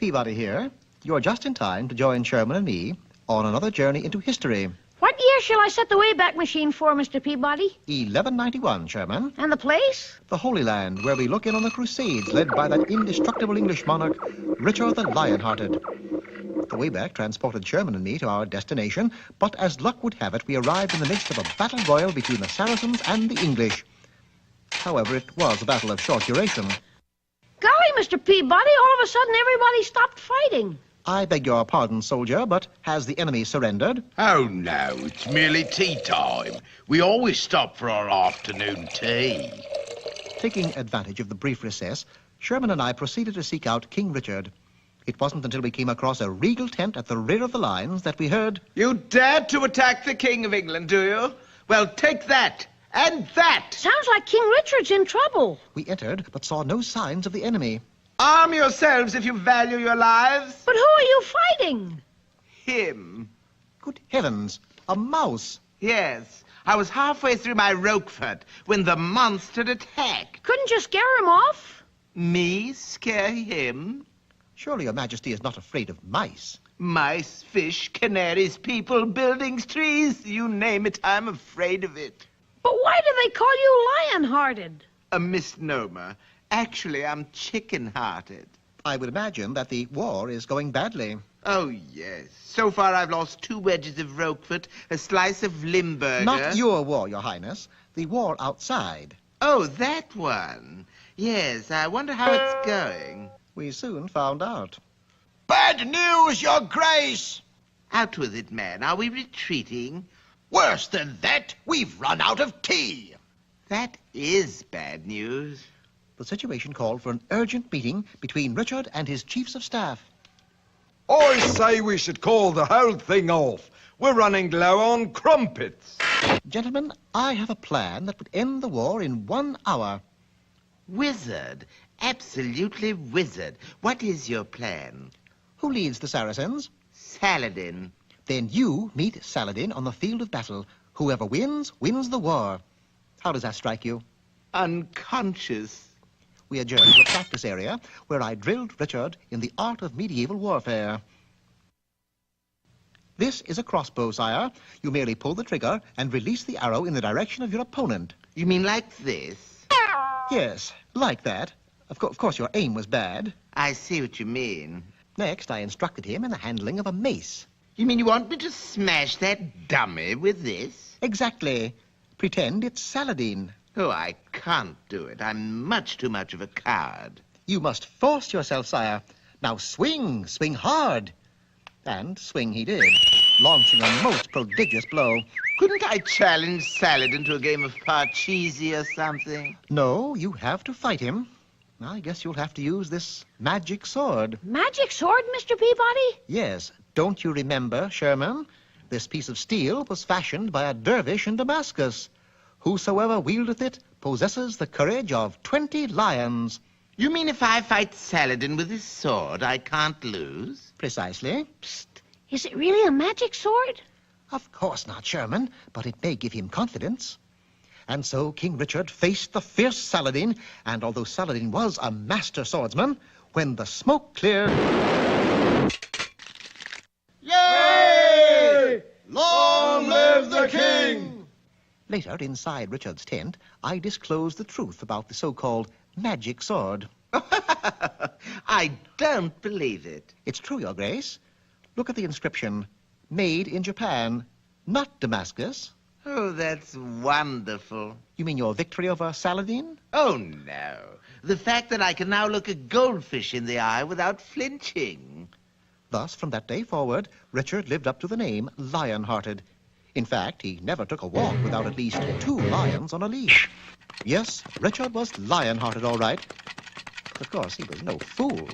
Peabody here. You're just in time to join Sherman and me on another journey into history. What year shall I set the Wayback Machine for, Mr. Peabody? 1191, Sherman. And the place? The Holy Land, where we look in on the Crusades led by that indestructible English monarch, Richard the Lionhearted. The Wayback transported Sherman and me to our destination, but as luck would have it, we arrived in the midst of a battle royal between the Saracens and the English. However, it was a battle of short duration. Golly, Mr. Peabody, all of a sudden everybody stopped fighting. I beg your pardon, soldier, but has the enemy surrendered? Oh, no, it's merely tea time. We always stop for our afternoon tea. Taking advantage of the brief recess, Sherman and I proceeded to seek out King Richard. It wasn't until we came across a regal tent at the rear of the lines that we heard... You dared to attack the King of England, do you? Well, take that, and that! Sounds like King Richard's in trouble. We entered, but saw no signs of the enemy. Arm yourselves if you value your lives. But who are you fighting? Him. Good heavens, a mouse! Yes, I was halfway through my Roquefort when the monster attacked. Couldn't you scare him off? Me scare him? Surely your majesty is not afraid of mice. Mice, fish, canaries, people, buildings, trees, you name it, I'm afraid of it. But why do they call you lion-hearted? A misnomer. Actually, I'm chicken-hearted. I would imagine that the war is going badly. Oh, yes. So far, I've lost 2 wedges of Roquefort, a slice of Limburger. Not your war, your highness. The war outside. Oh, that one. Yes, I wonder how it's going. We soon found out. Bad news, your grace! Out with it, man. Are we retreating? Worse than that, we've run out of tea. That is bad news. The situation called for an urgent meeting between Richard and his chiefs of staff. I say we should call the whole thing off. We're running low on crumpets. Gentlemen, I have a plan that would end the war in 1 hour. Wizard. Absolutely wizard. What is your plan? Who leads the Saracens? Saladin. Then you meet Saladin on the field of battle. Whoever wins, wins the war. How does that strike you? Unconscious. We adjourned to a practice area where I drilled Richard in the art of medieval warfare. This is a crossbow, sire. You merely pull the trigger and release the arrow in the direction of your opponent. You mean like this? Yes, like that. Of course, your aim was bad. I see what you mean. Next, I instructed him in the handling of a mace. You mean you want me to smash that dummy with this? Exactly. Pretend it's Saladin. Oh, I can't do it. I'm much too much of a coward. You must force yourself, sire. Now swing, swing hard. And swing he did, launching a most prodigious blow. Couldn't I challenge Saladin to a game of parcheesi or something? No, you have to fight him. I guess you'll have to use this magic sword. Magic sword, Mr. Peabody? Yes. Don't you remember, Sherman? This piece of steel was fashioned by a dervish in Damascus. Whosoever wieldeth it possesses the courage of 20 lions. You mean if I fight Saladin with his sword, I can't lose? Precisely. Psst. Is it really a magic sword? Of course not, Sherman, but it may give him confidence. And so King Richard faced the fierce Saladin, and although Saladin was a master swordsman, when the smoke cleared... Yay! Long live the king! Later, inside Richard's tent, I disclosed the truth about the so-called magic sword. I don't believe it. It's true, Your Grace. Look at the inscription. Made in Japan, not Damascus. Oh, that's wonderful. You mean your victory over Saladin? Oh, no. The fact that I can now look a goldfish in the eye without flinching. Thus, from that day forward, Richard lived up to the name Lionhearted. In fact, he never took a walk without at least 2 lions on a leash. Yes, Richard was lion-hearted, all right. But of course, he was no fool.